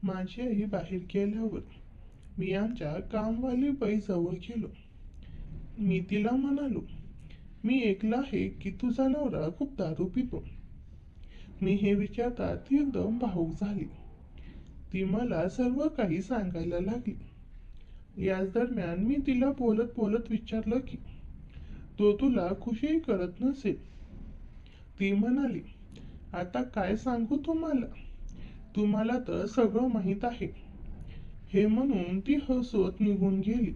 माझी आई बाहेर गेल्यावर मी आमच्या कामवाली बाईजवळ गेलो. मी तिला म्हणालो, मी ऐकलं आहे की तुझा नवरा खूप दारू पितो. मी हे विचारता ती एकदम भावूक झाली. ती मला सर्व काही सांगायला लागली. याच दरम्यान मी तिला बोलत बोलत विचारलं की तो तुला खुशी करत नसेल. ती म्हणाली, आता काय सांगू तुम्हाला, तुम्हाला तर सगळं माहीत आहे. हे म्हणून ती हसत निघून गेली.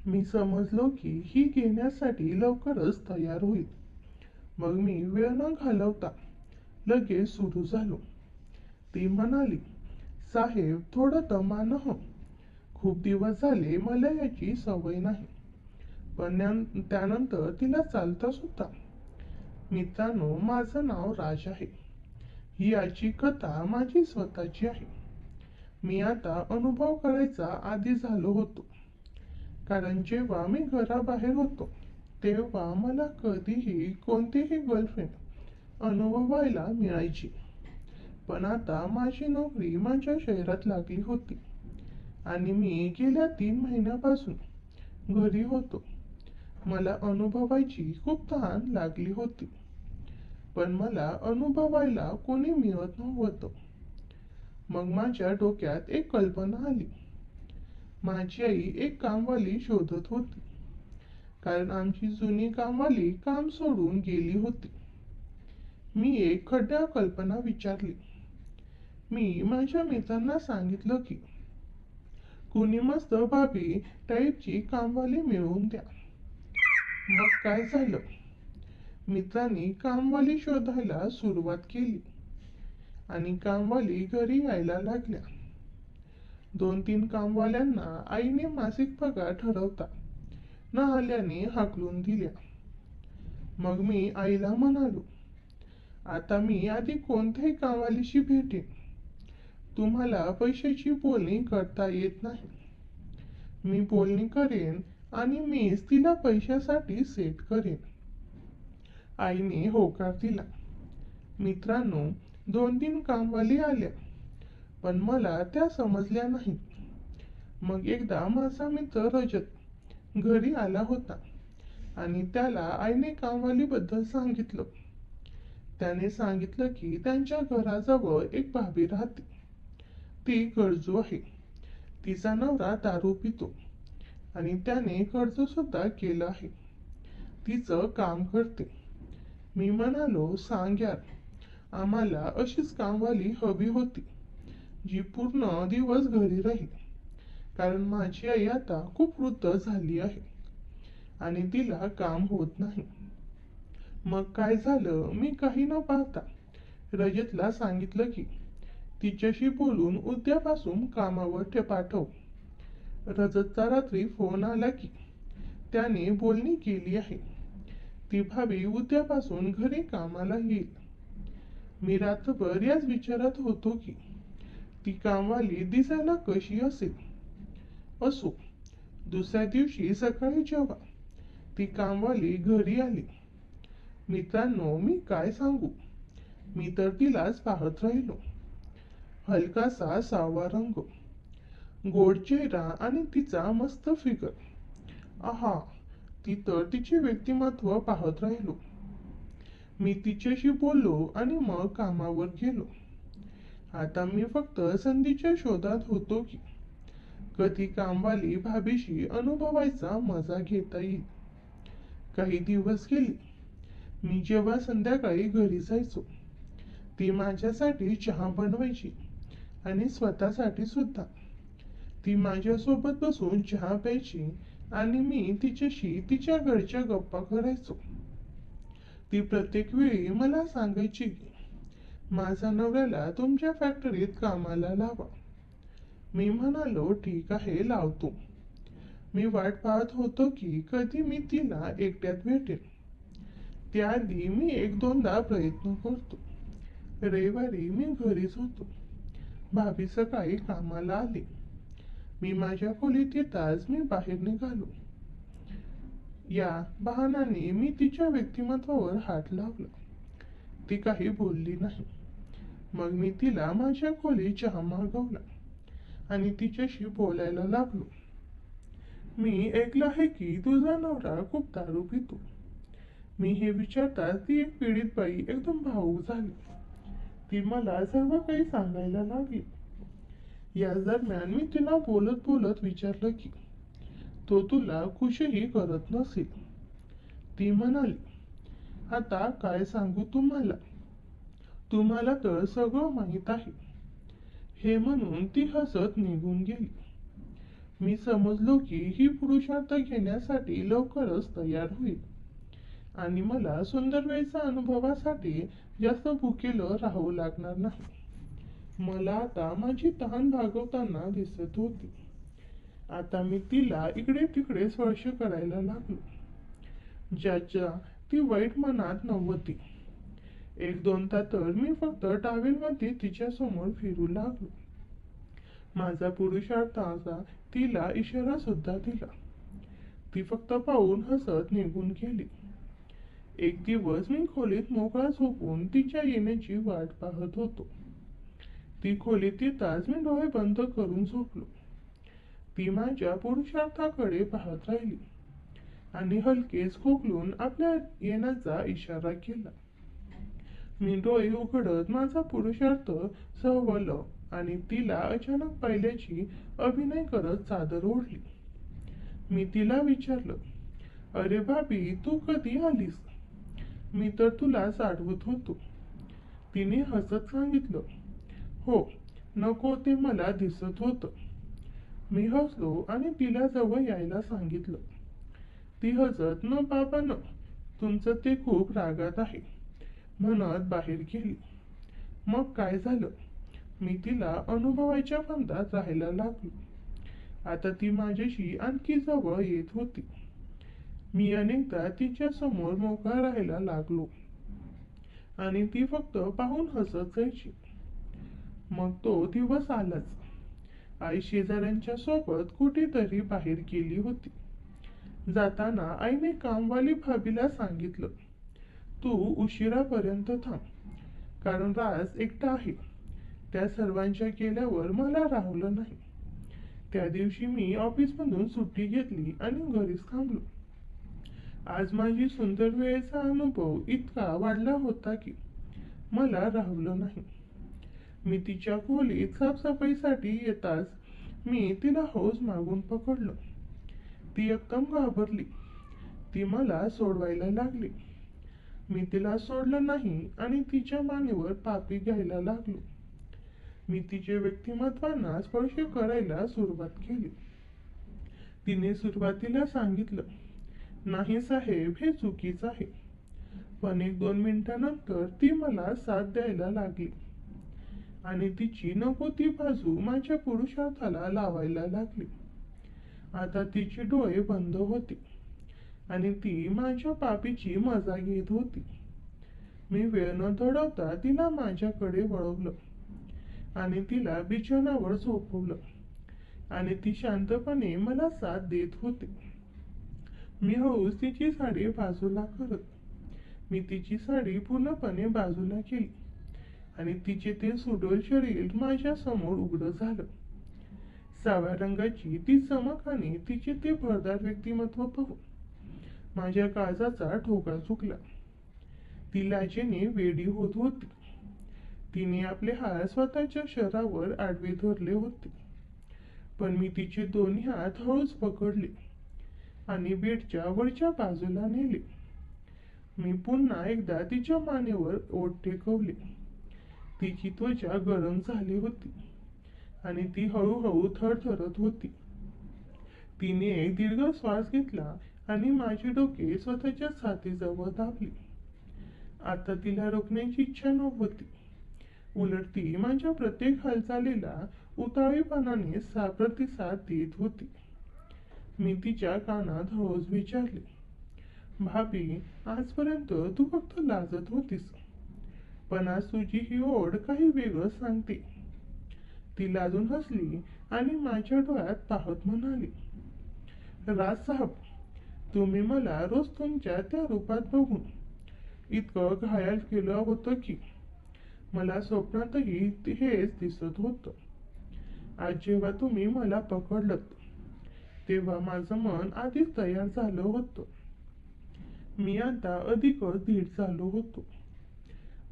मी समजलो की ही घेण्यासाठी लवकरच तयार होईल. मग मी वेळ न घालवता लगेच सुरू झालो. ती म्हणाली, साहेब थोडं दमान हं. खूप दिवस झाले मला याची सवय नाही. पण त्यानंतर तिला चालता सुद्धा. मित्रांनो, माझं नाव राज आहे. ही आजची कथा माझी स्वतःची आहे. मी आता अनुभव करायचा आधी झालो होतो. कारण जेव्हा मी घराबाहेर होतो तेव्हा मला कधीही कोणतीही गर्लफ्रेंड अनुभवायला मिळायची. पण आता माझी नोकरी माझ्या शहरात लागली होती आणि मी गेल्या 3 महिन्यापासून घरी होतो. मला अनुभवायची खूप तहान लागली होती. पण मला अनुभवायला कोणी मिळत नव्हतं. मग माझ्या डोक्यात एक कल्पना आली. माझी आई एक कामवाली शोधत होती. कारण आमची जुनी कामवाली काम सोडून गेली होती. मी एक खड्या कल्पना विचारली. मी माझ्या मित्रांना सांगितलं की कुणी मस्त भाभी टाईपची कामवाली मिळवून द्या. मग काय झालं, मित्रांनी कामवाली शोधायला सुरुवात केली आणि कामवाली घरी यायला लागल्या. 2-3 कामवाल्यांना आईने मासिक पगार ठरवता न आल्याने हाकलून दिल्या. मग मी आईला म्हणालो, आता मी आधी कोणत्याही कामवालीशी भेटेन. तुम्हाला पैशाची बोलणी करता येत नाही. मी बोलणी करेन आणि मीच तिला पैशासाठी सेट करेन. आईने होकार दिला. मित्रांनो, 2-3 कामवाली आल्या पण मला त्या समजल्या नाहीत. मग एकदा माझा मित्र रजत घरी आला होता आणि त्याला आईने कामवालीबद्दल सांगितलं. त्याने सांगितलं की त्यांच्या घराजवळ एक भाभी राहते. ती गरजू आहे. तिचा नवरा दारू पितो आणि त्याने कर्ज सुद्धा केलं आहे. तिचं काम करते. मी म्हणालो, सांग यार, आम्हाला अशीच कामवाली हवी होती जी पूर्ण दिवस घरी राहील. कारण माझी आई आता खूप वृद्ध झाली आहे आणि तिला काम होत नाही. मग काय झालं, मी काही न पाहता रजतला सांगितलं की तिच्याशी बोलून उद्यापासून कामावर पाठव. रजतचा रात्री फोन आला की त्याने बोलणी केली आहे. ती भाभी उद्यापासून घरी कामाला येईल. मी रात्रभर याच विचारात होतो की ती कामवाली दिसायला कशी असेल. असो, दुसऱ्या दिवशी सकाळी जेव्हा ती कामवाली घरी आली, मित्रांनो मी काय सांगू, मी तर तिलाच पाहत राहिलो. हलकासा सावळा रंग, गोड चेहरा आणि तिचा मस्त फिगर. आहा, ती तर तिचे व्यक्तिमत्व पाहत राहिलो. मी तिच्याशी बोललो आणि मग कामावर गेलो. आता मी फक्त संधीच्या शोधात होतो की कधी कामवाली भाभीशी अनुभवायचा मजा घेता येईल. काही दिवस गेले. मी जेव्हा संध्याकाळी घरी जायचो ती माझ्यासाठी चहा बनवायची आणि स्वतःसाठी सुद्धा. ती माझ्यासोबत बसून चहा प्यायची आणि मी तिच्याशी तिच्या घरच्या गप्पा करायचो. ती प्रत्येक वेळी मला सांगायची की माझ्या नवऱ्याला तुमच्या फॅक्टरीत कामाला लावा. मी म्हणालो, ठीक आहे, लावतो. मी वाट पाहत होतो की कधी मी तिला एकट्यात भेटेन. त्याआधी मी 1-2दा प्रयत्न करतो. रविवारी मी घरीच होतो. भाभी सकाळी कामाला आली. मी माझ्या खोलीत येताच मी बाहेर निघालो. या बहाण्याने मी तिच्या व्यक्तिमत्वावर हात लावला. ती काही बोलली नाही. मग मी तिला माझ्या खोलीत चहा मागवला. आणि तिच्याशी बोलायला लागलो. मी ऐकलं आहे की तुझा नवरा खूप दारू पितो. मी हे विचारताच ती एक पीडित बाई एकदम भावूक झाली. ती मला सर्व काही सांगायला लागली. याच दरम्यान मी तिला बोलत बोलत विचारलं की तो तुला खुशही करत नसेल. ती म्हणाली, आता काय सांगू तुम्हाला, तुम्हाला तर सगळं माहीत आहे. हे म्हणून ती हसत निघून गेली. मी समजलो की ही पुरुषार्थ घेण्यासाठी लवकरच तयार होईल आणि मला सुंदर वेळचा अनुभवासाठी जास्त भुकेलं राहावं लागणार नाही. मला आता माझी तहान भागवताना दिसत होती. आता मी तिला इकडे तिकडे स्पर्श करायला लागलो, ज्याच्या ती वाईट मनात नव्हती. एक दोनदा तर मी फक्त टावेलमध्ये तिच्या समोर फिरू लागलो. माझा पुरुषार्थाचा तिला इशारा सुद्धा दिला. ती फक्त पाहून हसत निघून गेली. एक दिवस मी खोलीत मोकळा झोपून तिच्या येण्याची वाट पाहत होतो. ती खोलीत येताच मी डोळे बंद करून झोपलो. ती माझ्या पुरुषार्थाकडे पाहत राहिली आणि हलकेच खोकलून आपल्या येण्याचा इशारा केला. मी डोळे उघडत माझा पुरुषार्थ सहवलं आणि तिला अचानक पाहिल्याची अभिनय करत चादर ओढली. मी तिला विचारलं, अरे भाभी, तू कधी आलीस? मी तर तुला साठवत होतो. तिने हसत सांगितलं, हो, नको ते मला दिसत होतं. मी हसलो आणि तिला जवळ यायला सांगितलं. ती हसत, न बाबा न, तुमचं ते खूप रागात आहे म्हणत बाहेर गेली. मग काय झालं? मी तिला अनुभवायच्या फंदात राहायला लागलो. आता ती माझ्याशी आणखी जवळ येत होती. मी अनेकदा तिच्या समोर मोकळा राहायला लागलो आणि ती फक्त पाहून हसत जायची. मग तो दिवस आलाच. आई शेजाऱ्यांच्या सोबत कुठेतरी बाहेर गेली होती. जाताना आईने कामवाली भाभीला सांगितलं, तू उशिरापर्यंत थांब, कारण राज एकटा आहे. त्या सर्वांच्या केल्यावर मला राहवलं नाही. त्या दिवशी मी ऑफिसमधून सुट्टी घेतली आणि घरीच थांबलो. आज माझी सुंदर वेळेचा अनुभव इतका वाढला होता की मला राहवलं नाही. मी तिच्या खोलीत साफसफाईसाठी येताच मी तिला हौस मागून पकडलं. ती एकदम घाबरली. ती मला सोडवायला लागली. मी तिला सोडलं नाही आणि तिच्या मानेवर पापी घ्यायला लागलो. मी तिच्या व्यक्तिमत्वांना स्पर्श करायला सुरुवात केली. तिने सुरुवातीला सांगितलं, नाही साहेब, हे चुकीचं आहे. पण 1-2 मिनिटांनंतर ती मला साथ द्यायला लागली आणि तिची नको ती बाजू माझ्या पुरुषार्थाला लावायला लागली. आता तिचे डोळे बंद होते आणि ती माझ्या पापीची मजा घेत होती. मी वेळ न दडवता तिला माझ्याकडे वळवलं आणि तिला बिछाणावर झोपवलं आणि ती शांतपणे मला साथ देत होती. मी हळूच तिची साडी बाजूला करत मी तिची साडी पूर्णपणे बाजूला केली आणि तिचे ते सुडोल शरीर माझ्या समोर उघडं झालं. सावळ्या रंगाची ती चमक आणि तिचे ते भरदार व्यक्तिमत्व पाहून माझ्या काळजाचा ठोका चुकला. ती लाजेने वेडी होत होती. तिने आपले हात स्वतःच्या शरीरावर आडवे धरले होते, पण मी तिचे दोन्ही हात हळूच पकडले आणि बेडच्या वरच्या बाजूला नेले. मी पुन्हा एकदा तिच्या मानेवर ओठ टेकवले. तिची त्वचा गरम झाली होती आणि ती हळूहळू थरथरत होती. तिने एक दीर्घ श्वास घेतला आणि माझे डोके स्वतःच्या छातीजवळ दाबले. आता तिला रोखण्याची इच्छा नव्हती. उलट ती माझ्या प्रत्येक हालचालीला उतावीपणाने प्रतिसाद देत होती. मी तिच्या कानात हळूच विचारले, भाभी, आजपर्यंत तू फक्त लाजत होतीस, पण आज तुझी ही ओढ काही वेगळं सांगते. ती लाजून हसली आणि माझ्या डोळ्यात पाहत म्हणाली, राज साहेब, तुम्ही मला रोज तुमच्या त्या रूपात बघून इतकं घायल केलं होतं की मला स्वप्नातही हेच दिसत होतं. आज जेव्हा तुम्ही मला पकडलं तेव्हा माझं मन आधीच तयार झालं होतं. मी आता अधिकच धीट झालो होतो.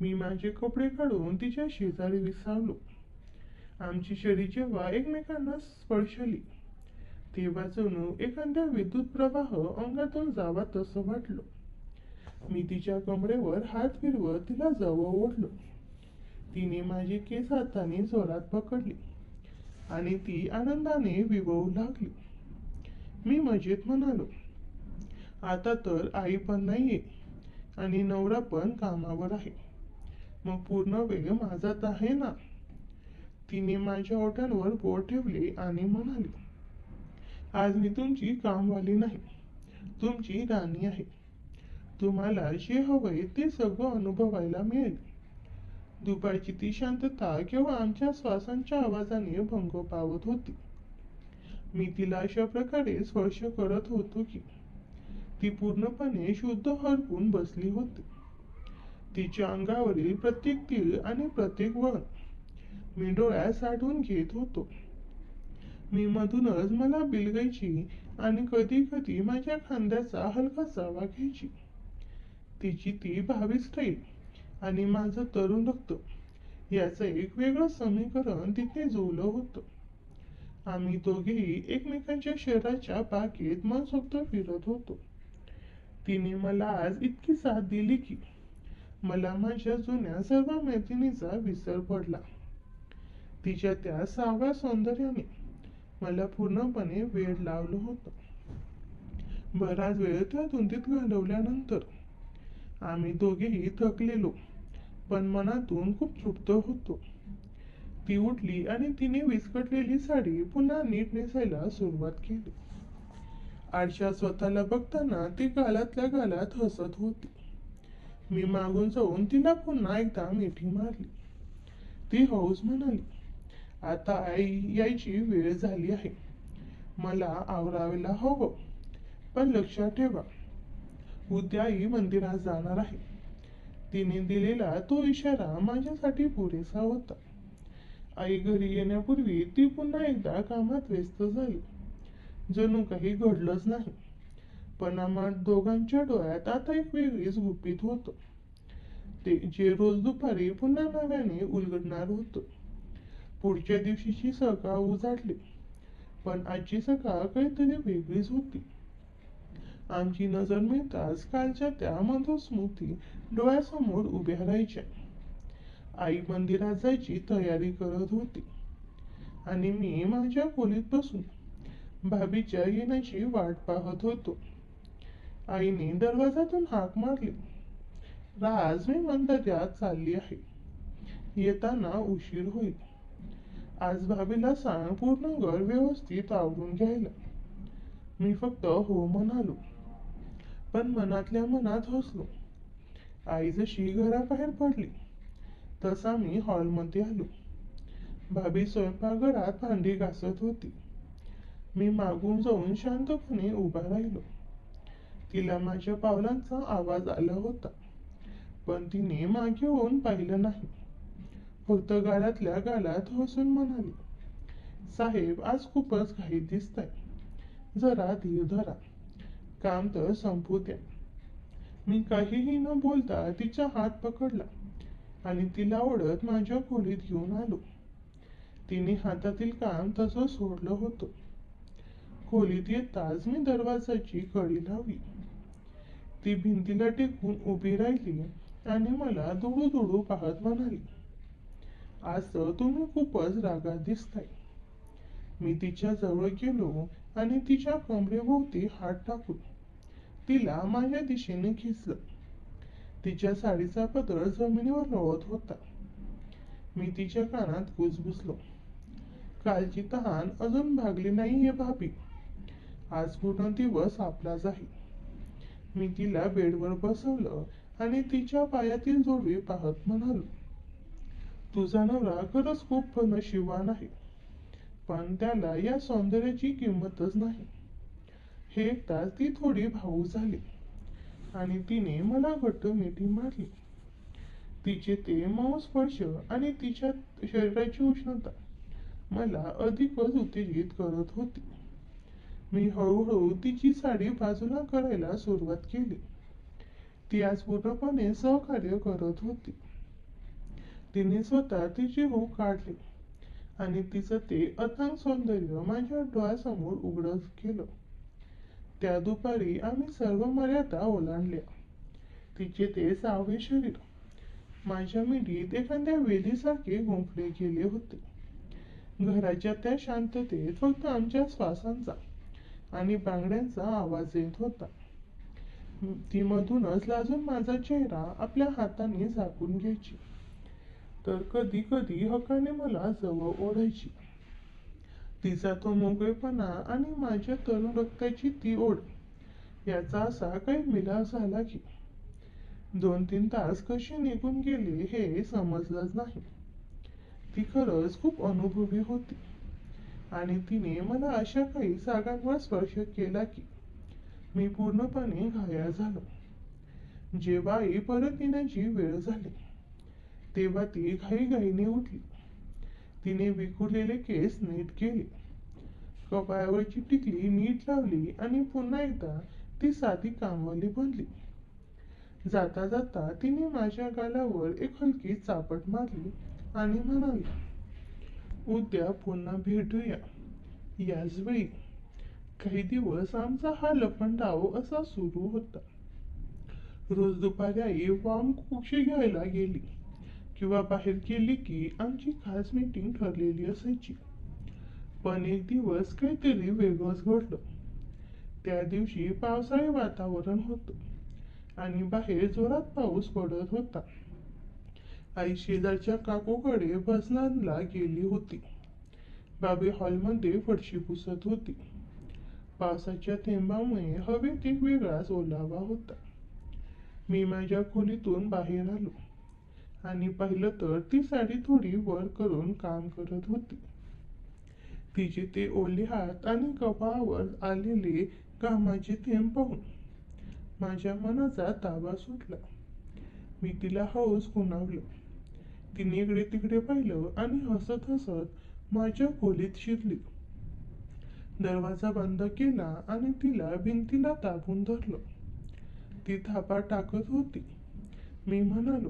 मी माझे कपडे काढून तिच्या शेजारी विसावलो. आमची शरीर जेव्हा एकमेकांना स्पर्शली तेव्हा जणू एखाद्या विद्युत प्रवाह अंगातून जावा तसं वाटलं. मी तिच्या कमरेवर हात फिरवत तिला जवळ ओढलं. तिने माझी केस हाताने जोरात पकडली आणि ती आनंदाने विवळू लागली. मी मजेत म्हणालो, आता तर आई पण नाहीये आणि नवरा पण कामावर आहे, मग पूर्ण वेळ माझाच आहे ना. तिने माझ्या ओठांवर बोट ठेवले आणि म्हणाली, आज मी तुमची कामवाली नाही, तुमची राणी आहे. तुम्हाला जे हवंय ते सगळं अनुभवायला मिळेल. दुपारची ती शांतता केवळ आमच्या श्वासांच्या आवाजाने भंग पावत होती. मी तिला अशा प्रकारे स्पर्श करत होतो की ती पूर्णपणे शुद्ध हरपून बसली होती. तिच्या अंगावरील प्रत्येक तीळ आणि प्रत्येक वळण मी डोळ्यात साठवून घेत होतो. मी मधूनच मला बिलगायची आणि कधी कधी माझ्या खांद्याचा हलकासा घ्यायची. तिची ती भावी स्टाईल आणि माझं तरुण रक्त याचं एक वेगळं समीकरण तिथे जुळलं होतं. आम्ही दोघेही एकमेकांच्या शरीराच्या बागेत मनसोक्त फिरत होतो. तिने मला आज इतकी साथ दिली की मला माझ्या जुन्या सर्व मैत्रिणीचा विसर पडला. तिच्या त्या सावळ्या सौंदर्याने मला पूर्णपणे वेड लावलं होतं. बराच वेळ त्या धुंदीत घालवल्यानंतर आम्ही दोघेही थकलेलो पण मनातून खूप तृप्त होतो. ती उठली आणि तिने विस्कटलेली साडी पुन्हा नीट नेसायला सुरुवात केली. आरशात स्वतःला बघताना ती गालातल्या गालात हसत होती. मी मागून जाऊन तिला पुन्हा एकदा मिठी मारली. ती हौस म्हणाली, आता आई यायची वेळ झाली आहे. मला आवरायला हवं, पण लक्षात ठेवा, उद्या आई मंदिरात जाणार आहे. तिने दिलेला तो इशारा माझ्यासाठी पुरेसा होता. आई घरी येण्यापूर्वी ती पुन्हा एकदा कामात व्यस्त झाली. जणू काही घडलंच नाही. पण आम्हा दोघांच्या डोळ्यात आता एक वेगळीच गुपित होतं, ते जे रोज दुपारी पुन्हा नव्याने उलगडणार होतं. पुढच्या दिवशीची सकाळ उजाडली, पण आजची सकाळ काहीतरी वेगळीच होती. आमची नजर मिळताच कालच्या त्या मधुर स्मृती डोळ्यासमोर उभ्या राहायच्या. आई मंदिरात जायची तयारी करत होती आणि मी माझ्या खोलीत बसून भाभीच्या येण्याची वाट पाहत होतो. आईने दरवाजातून हाक मारली, राज, मी मंदिरात चालली आहे, येताना उशीर होईल. आज भाभीला सांग पूर्ण घर व्यवस्थित आवरून घ्यायला. मी फक्त हो म्हणालो, पण मनातल्या मनात हसलो. आई जशी घराबाहेर पडली तसा मी हॉलमध्ये आलो. भाभी स्वयंपाकघरात भांडी घासत होती. मी मागून जाऊन शांतपणे उभा राहिलो. तिला माझ्या पावलांचा आवाज आला होता, पण तिने मागे होऊन पाहिलं नाही. फक्त गालातल्या गालात हसून म्हणाली, साहेब, आज खूपच घाईत दिसताय. जरा धीर धरा, काम तर संपू द्या. मी काहीही न बोलता तिचा हात पकडला आणि तिला ओढत माझ्या खोलीत घेऊन आलो. तिने हातातील काम तसं सोडलं होतं. खोलीत येताच मी दरवाजाची कडी लावली. ती भिंतीला टेकून उभी राहिली आणि मला दुडू दुडू पाहत म्हणाली, आज तर तुम्ही खूपच रागात दिसताय. मी तिच्या जवळ गेलो आणि तिच्या कमरेभोवती हात टाकून तिला माझ्या दिशेने खेचलं. तिच्या साडीचा पदर जमिनीवर लोळत होता. मी तिच्या कानात कुजबुजलो, कालची तहान अजून भागली नाहीये भाभी, आज पूर्ण दिवस आपलाच आहे. मी तिला बेडवर बसवलं आणि तिच्या पायातील जोडवी पाहत म्हणालो, तुझा नवरा खरंच खूप नशीबवान आहे, पण त्याला या सौंदर्याची किंमतच नाही. हे ऐकताच ती थोडी भावूक झाली आणि तिने मला घट्ट मिठी मारली. तिचे ते मऊ स्पर्श आणि तिच्या शरीराची उष्णता मला अधिकच उत्तेजित करत होती. मी हळूहळू तिची साडी बाजूला करायला सुरुवात केली. ती आज पूर्णपणे सहकार्य करत होती. तिने स्वतः तिची हूक काढली आणि तिचं ते अथांग सौंदर्य माझ्या डोळ्यासमोर उघड केलं. त्या दुपारी आम्ही सर्व मर्यादा ओलांडल्या. तिचे ते सावळे शरीर माझ्या मिठीत एखाद्या वेलीसारखे गुंफले गेले होते. घराच्या त्या शांततेत फक्त आमच्या श्वासांचा आणि बांगड्यांचा आवाज येत होता. ती मधूनच लाजून माझा चेहरा आपल्या हाताने झाकून घ्यायची, तर कधी कधी हक्काने मला जवळ ओढायची. तिचा तो मोकळेपणा आणि माझ्या तरुण रक्ताची ती ओढ याचा असा काही मिलाप झाला की 2-3 तास कसे निघून गेले हे समजलंच नाही. ती खरंच खूप अनुभवी होती आणि तिने मला अशा काही जागांवर स्पर्श केला की मी पूर्णपणे घायाळ झालो. जेव्हा आई परत येण्याची वेळ झाली तेव्हा ती घाईघाईने उठली. तिने विखुरलेले केस नीट केले, कपाळावरची टिकली नीट लावली आणि पुन्हा एकदा ती साधी कामवाली बनली. जाता जाता तिने माझ्या गालावर एक हलकी चापट मारली आणि म्हणाली, उद्या पुन्हा भेटूया याच वेळी. काही दिवस आमचा हा लपंडाव असा सुरू होता. रोज दुपारी आई वाम कुक्षी घ्यायला गेली किंवा बाहेर गेली की आमची खास मीटिंग ठरलेली असायची. पण एक दिवस काहीतरी वेगळंच घडलं. त्या दिवशी पावसाळी वातावरण होतं आणि बाहेर जोरात पाऊस पडत होता. आई शेजारच्या काकूकडे भजनाला गेली होती. बाबी हॉलमध्ये फरशी पुसत होती. पावसाच्या थेंबामुळे हवेत एक वेगळाच ओलावा होता. मी माझ्या खोलीतून बाहेर आलो आणि पाहिलं तर ती साडी थोडी वर करून काम करत होती. तिचे ते ओले हात आणि कपाळावर आलेले घामाचे थेंब पाहून माझ्या मनाचा ताबा सुटला. मी तिला हळूच खुणावलं. तिने इकडे तिकडे पाहिलं आणि हसत हसत माझ्या खोलीत शिरली. दरवाजा बंद केला आणि तिला भिंतीला दाबून धरलं. ती थापा टाकत होती. मी म्हणालो,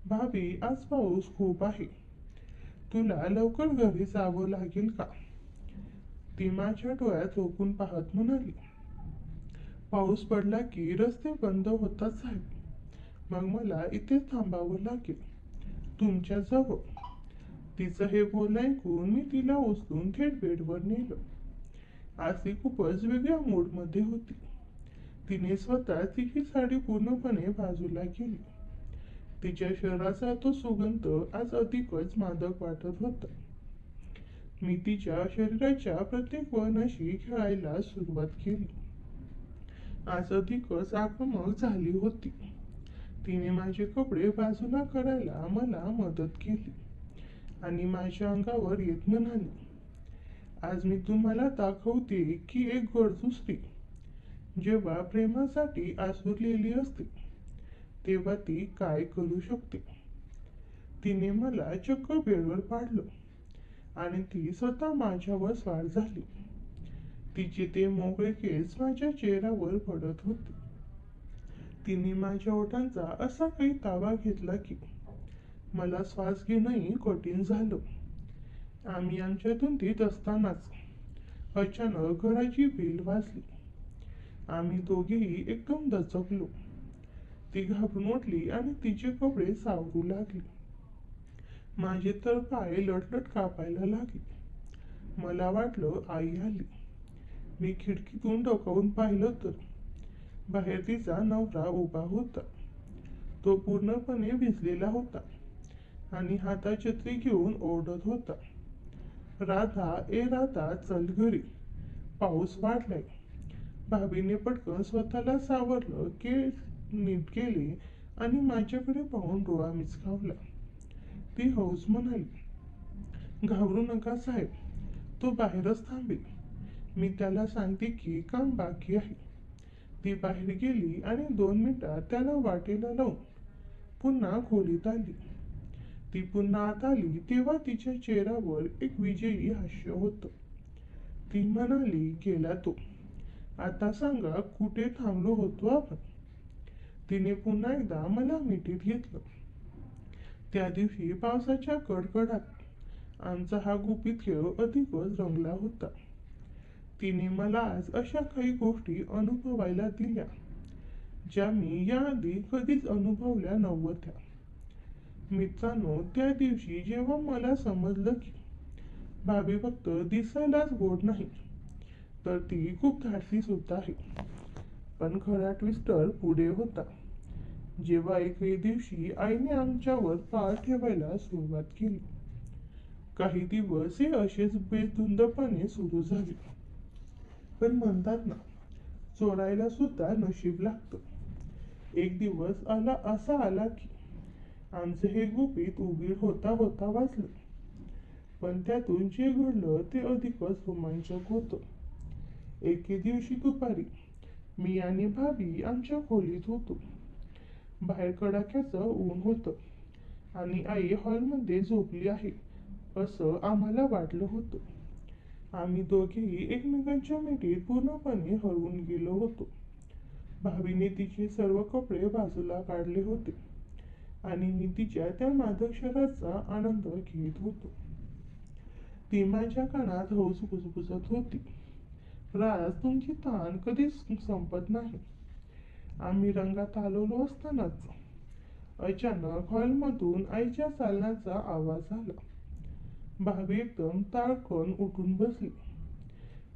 भाभी आज पाऊस खूप आहे, तुला लवकर घरी जावं लागेल का? ती माझ्या डोळ्यात रोखून पाहत म्हणाली, पाऊस पडला की रस्ते बंद होतात साहेब, मग मला इथे थांबावं लागेल तुमच्या जवळ. तिचं हे बोल ऐकून मी तिला उचलून थेट बेडवर नेलं. आज ती खूपच वेगळ्या मूडमध्ये होती. तिने स्वतः तिची साडी पूर्णपणे बाजूला केली. तिच्या शरीराचा तो सुगंध आज अधिकच मादक वाटत होता. मी तिच्या शरीराच्या प्रत्येक वळणाशी खेळायला सुरुवात केली. आज अधिकच आक्रमक झाली होती. तिने माझे कपडे बाजूला करायला मला मदत केली आणि माझ्या अंगावर येत म्हणाली, आज मी तुम्हाला दाखवते की एक गरजू स्त्री जेव्हा प्रेमासाठी आसुरलेली असते तेव्हा ती काय करू शकते. तिने मला चक्क बेडवर पाडलं आणि ती स्वतः माझ्यावर स्वार झाली. तिचे ते मोकळे केस माझ्या चेहऱ्यावर पडत होते. तिने माझ्या ओठांचा असा काही ताबा घेतला की मला श्वास घेणंही कठीण झालं. आम्ही आमच्या धुंदीत असतानाच अचानक घराची बेल वाजली. आम्ही दोघेही एकदम दचकलो. ती घाबरून उठली आणि तिचे कपडे सावरू लागली. माझे तर पाय लटलट कापायला लागले. मला वाटलं आई आली. मी खिडकीतून डोकावून पाहिलं तर बाहेर तिचा नवरा उभा होता. तो पूर्णपणे भिजलेला होता आणि हातात छत्री घेऊन ओरडत होता, राधा ए राधा चल घरी, पाऊस वाढलाय. भाभीने पटकन स्वतःला सावरलं, केस नीट केले आणि माझ्याकडे पाहून डोळा मिचकावला. ती हौस म्हणाली, घाबरू नका साहेब, तो बाहेरच थांबेल. मी त्याला सांगते की काम बाकी आहे. ती बाहेर गेली आणि 2 मिनिटात त्याला वाटेला लावून पुन्हा खोलीत आली. ती पुन्हा आत आली तेव्हा तिच्या चेहऱ्यावर एक विजयी हास्य होतं. ती म्हणाली, गेला तो. आता सांगा कुठे थांबलो होतो आपण. तिने पुन्हा एकदा मला मिठीत घेतलं. त्या दिवशी पावसाच्या कडकडाट आमचा हा गुपित खेळ अधिकच रंगला होता. तिने मला आज अशा काही गोष्टी अनुभवायला दिल्या ज्या मी याआधी कधीच अनुभवल्या नव्हत्या. मित्रांनो, त्या दिवशी जेव्हा मला समजलं की भाभी फक्त दिसायलाच गोड नाही तर ती खूप धाडसी सुद्धा आहे. पण खरा ट्विस्टर पुढे होता. जेव्हा एके दिवशी आईने आमच्यावर पाळ ठेवायला सुरुवात केली. काही दिवस हे असेच बेधुंदपणे सुरू झाले. पण म्हणतात ना, चोरायला सुद्धा नशीब लागतं. एक दिवस असा आला की आमचं हे गुपित उघड होता होता वाचलं. पण त्यातून जे घडलं ते अधिकच रोमांचक होतं. एके दिवशी दुपारी मी आणि भाभी आमच्या खोलीत होतो. बाहेर कडाक्याचं ऊन होतं आणि आई हॉलमध्ये झोपली आहे असं आम्हाला वाटलं होतं. आम्ही दोघेही एकमेकांच्या मिठीत पूर्णपणे हरवून गेलो होतो. भाभीने तिचे सर्व कपडे बाजूला काढले होते आणि मी तिच्या त्या मादक आनंद घेत होतो. ती माझ्या कानात हळूच कुजबुजत होती, राज, तुमची ताण कधीच संपत नाही. आम्ही रंगात आलेलो असतानाच अचानक हॉलमधून आईच्या चालण्याचा आवाज आला. भाभी एकदम ताडकन उठून बसली.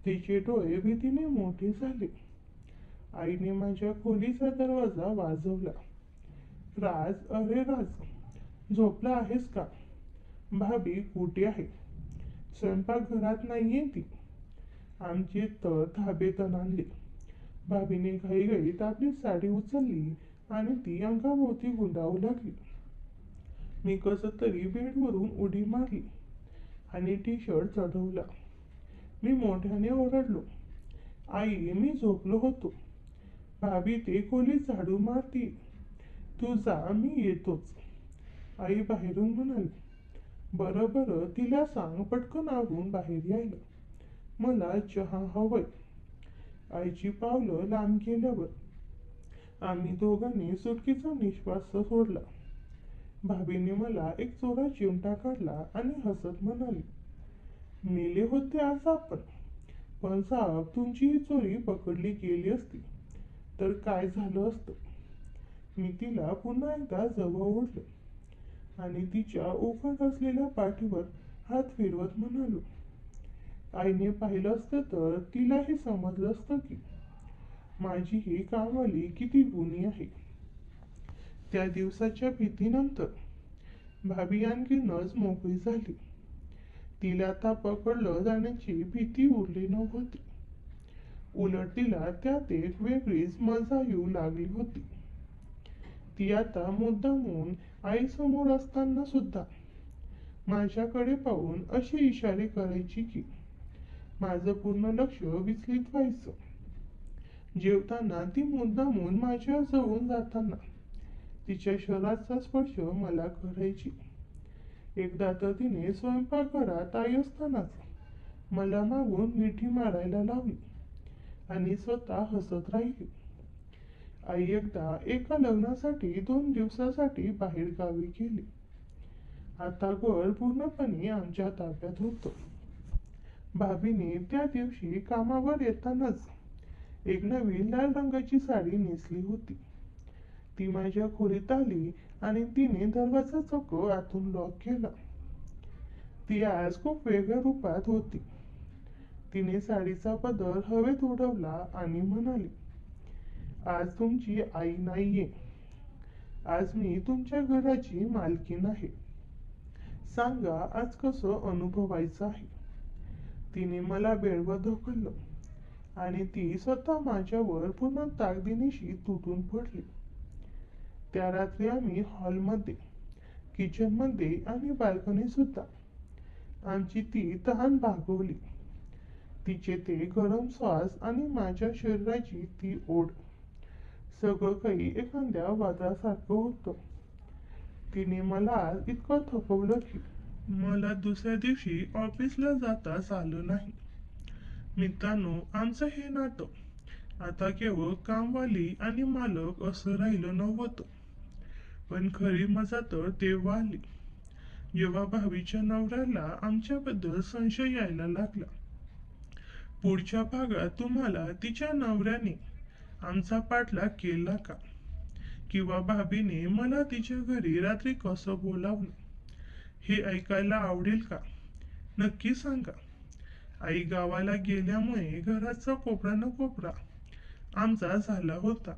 तिचे डोळे भीतीने मोठे झाले. आईने माझ्या खोलीचा दरवाजा वाजवला. राज, अरे राज, झोपला आहेस का? भाभी कुठे आहे? स्वयंपाकघरात नाहीये ती. आमचे तर धाबे तणाणले. भाभीने घाईघाईत आपली साडी उचलली आणि ती अंगाभोवती गुंडाळू लागली. मी कसं तरी बेडवरून उडी मारली आणि टी शर्ट चढवला. मी मोठ्याने ओरडलो, आई, मी झोपलो होतो. भाभी ते खोलीत झाडू मारती. तू जा, मी येतोच. आई बाहेरून म्हणाली, बरं बरं, तिला सांग पटकन आवरून बाहेर यायला. मला चहा हवंय. आईची पावलं लांब गेल्यावर आम्ही दोघांनी सुटकेचा निश्वास सोडला. भाभीने मला एक चोरा चिमटा काढला आणि हसत म्हणाली, मेले होते आज आपण. पण साहेब, तुमची ही चोरी पकडली गेली असती तर काय झालं असतं? मी तिला पुन्हा एकदा जवळ ओढलं आणि तिच्या उघड असलेल्या पाठीवर हात फिरवत म्हणालो, आईने पाहिलं असतं तर तिलाही समजलं असतं की माझी ही कामवाली किती गुणी आहे. त्या दिवसाच्या भीतीनंतर भाभी आणखीनच मोकळी झाली. तिला आता पकडलं जाण्याची भीती उरली नव्हती. उलट तिला त्यात एक वेगळीच मजा येऊ लागली होती. ती आता मुद्दामून आईसमोर असताना सुद्धा माझ्याकडे पाहून असे इशारे करायची की माझं पूर्ण लक्ष विचलित व्हायचं. जेवताना ती मुद्दामून माझ्या जवळून जाताना तिच्या शरीराचा स्पर्श मला करायची. एकदा तर तिने स्वयंपाकघरात आई असतानाच मला मागून मिठी मारायला लावली आणि स्वतः हसत राहिली. आई एकदा एका लग्नासाठी 2 दिवसासाठी बाहेर गावी गेली. आता घर पूर्णपणे आमच्या ताब्यात होतं. भाभीने त्या दिवशी कामावर येतानाच एक नवीन लाल रंगाची साडी नेसली होती. ती माझ्या खोलीत आली आणि तिने दरवाजा चक्क आतून लॉक केला. ती आज खूप वेगळ्या रूपात होती. तिने साडीचा पदर हवेत उडवला आणि म्हणाली, आज तुमची आई नाहीये. आज मी तुमच्या घराची मालकीण आहे. सांगा आज कसं अनुभवायचं आहे. तिने मला बेडवर ढकललं आणि ती स्वतः माझ्यावर पुन्हा ताकदीनिशी तुटून पडली. त्या रात्री आम्ही हॉलमध्ये, किचनमध्ये आणि बाल्कनीत सुद्धा आमची ती तहान भागवली. तिचे ते गरम श्वास आणि माझ्या शरीराची ती ओढ, सगळं काही एखाद्या वादळासारखं होतं. तिने मला आज इतकं थकवलं की मला दुसऱ्या दिवशी ऑफिसला जाताच आलं नाही. मित्रांनो, आमचं हे नातं आता केवळ कामवाली आणि मालक असं राहिलं नव्हतं. पण खरी मजा तर तेव्हा आली जेव्हा भावीच्या नवऱ्याला आमच्याबद्दल संशय यायला लागला. पुढच्या भागात तुम्हाला तिच्या नवऱ्याने आमचा पाठलाग केला का, किंवा भाभीने मला तिच्या घरी रात्री कसं बोलावलं, हे ऐकायला आवडेल का? नक्की सांगा. आई गावाला गेल्यामुळे घराचा कोपरा न कोपरा आमचा झाला होता.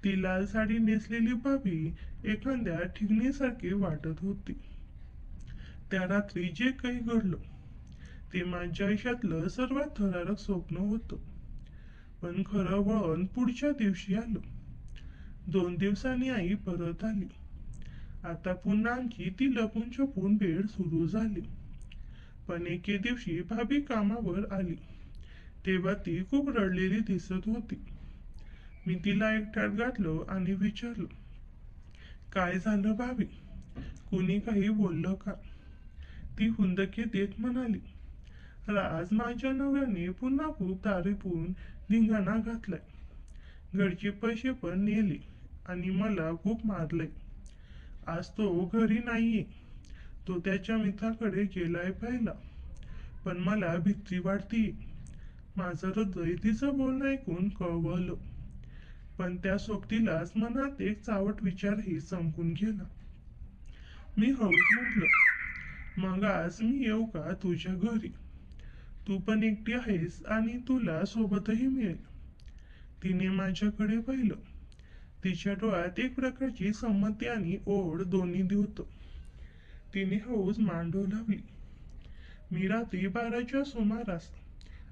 ती लाल साडी नेसलेली भाभी एखाद्या ठिगणीसारखी वाटत होती. त्या रात्री जे काही घडलं ते माझ्या आयुष्यातलं सर्वात थरारक स्वप्न होतं. पण खरं वळण पुढच्या दिवशी आलं. 2 दिवसांनी आई परत आली. आता पुन्हा आमची ती लपून छपून भेट सुरू झाली. पण एके दिवशी भाभी कामावर आली तेव्हा ती खूप रडलेली दिसत होती. मी तिला एकट्यात घातलं आणि विचारलं, काय झालं भाभी? कुणी काही बोललं का? ती हुंदके देत म्हणाली, आज माझ्या नवऱ्याने पुन्हा खूप दारू पिऊन धिंगाणा घातलाय. घरचे पैसे पण नेले आणि मला खूप मारलंय. आज तो घरी नाहीये. तो त्याच्या मित्राकडे गेलाय पाहिला. पण मला भीती वाटतीये. माझं हृदय तिचं बोलणं ऐकून कळवळलं. पण त्या सोबतीलाच मनात एक चावट विचारही चमकून गेला. मी हळूच म्हटलं, मग आज मी येऊ का तुझ्या घरी? तू पण एकटी आहेस आणि तुला सोबतही मिळेल. तिने माझ्याकडे पाहिलं. तिच्या डोळ्यात एक प्रकारची संमती आणि ओढ दोन्ही होतं. तिने हळूच मान डोलावली. मी रात्री 12च्या सुमारास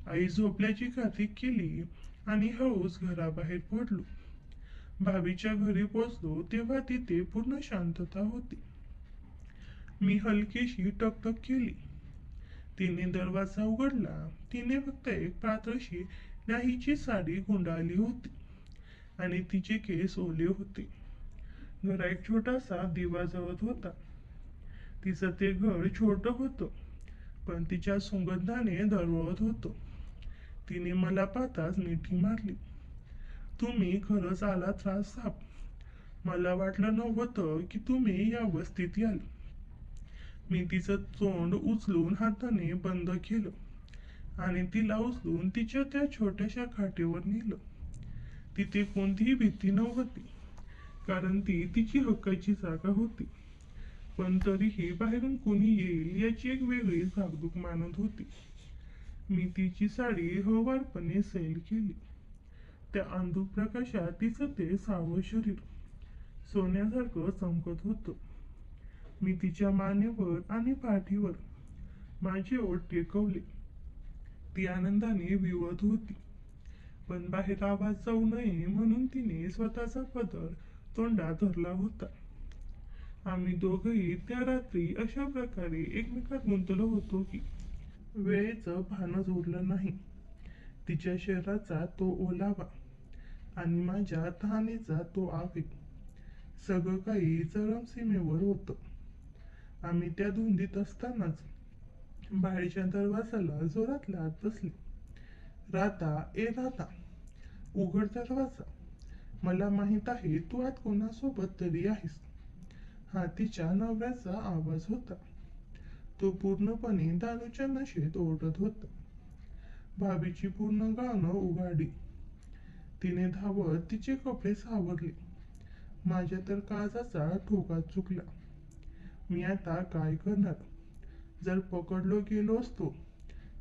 आई झोपल्याची खात्री केली आणि हळूच घराबाहेर पडलो. भाभीच्या घरी पोचलो तेव्हा तिथे पूर्ण शांतता होती. मी हलकीशी टकटक केली. तिने दरवाजा उघडला. तिने फक्त एक पातळशी न्याहीची साडी गुंडाळली होती आणि तिचे केस ओले होते. घरात एक छोटासा दिवा जळत होता. तिचं ते घर छोटं होतं पण तिच्या सुगंधाने दरवळत होतं. तिने मला पाहताच मिठी मारली. तुम्ही खरंच आला त्रास साप. मला वाटलं नव्हतं की तुम्ही या अवस्थेत याल. मी तिचं तोंड उचलून हाताने बंद केलं आणि तिला उचलून तिच्या त्या छोट्याशा खाटेवर नेलं. तिथे कोणतीही भीती नव्हती कारण ती तिची हक्काची जागा होती. पण तरीही बाहेरून कोणी येईल याची एक वेगळीच धाकधूक मानत होती. मी तिची साडी हळुवारपणे सैल केली. त्या अंधुक प्रकाशात तिचं ते सावळं शरीर सोन्यासारखं चमकत होतं. मी तिच्या मानेवर आणि पाठीवर माझे ओठ टेकवले. ती आनंदाने विवळत होती. पण बाहेर आवाज जाऊ नये म्हणून तिने स्वतःचा पदर तोंडात धरला होता. आम्ही दोघंही त्या रात्री अशा प्रकारे एकमेकात गुंतलो होतो की वेळेचं भानच उरलं नाही. तिच्या शरीराचा तो ओलावा आणि माझ्या तहानेचा तो आवेग, सगळं काही चरमसीमेवर होतं. आम्ही त्या धुंदीत असतानाच बाहेरच्या दरवाजाला जोरात लाथ बसली. राधा, ए राधा, उघड दरवाजा. मला माहित आहे तू आत कोणासोबत तरी आहेस. हा तिच्या नवऱ्याचा आवाज होता. तो पूर्णपणे दारूच्या नशेत ओरडत होता. भाभीची पूर्ण गाणं उघडली. तिने धावत तिचे कपडे सावरले. माझ्या तर काळजाचा ठोका चुकला. मी आता काय करणार? जर पकडलो गेलो असतो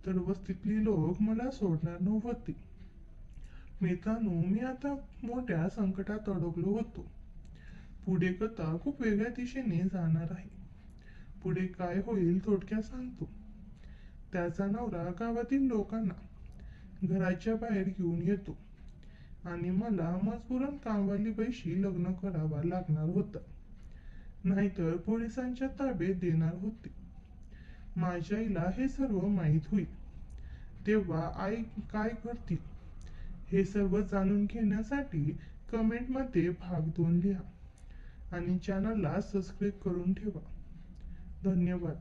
तर वस्तीतली लोक मला सोडणार नव्हती. मित्रांनो, मी आता मोठ्या संकटात अडकलो होतो. पुढे कथा खूप वेगळ्या दिशेने जाणार आहे. पुढे काय होईल थोडक्यात सांगतो. त्याचा नवरा गावातील लोकांना घराच्या बाहेर घेऊन येतो आणि मला मजबुरन कामवाली बाईशी लग्न करावा लागणार होतं. नाहीतर पोलिसांच्या ताब्यात देणार होते. माझ्या आईला हे सर्व माहीत होईल. तेव्हा आई काय करतील हे सर्व जाणून घेण्यासाठी कमेंटमध्ये भाग 2 लिहा. आणि चॅनलला सबस्क्राईब करून ठेवा. धन्यवाद.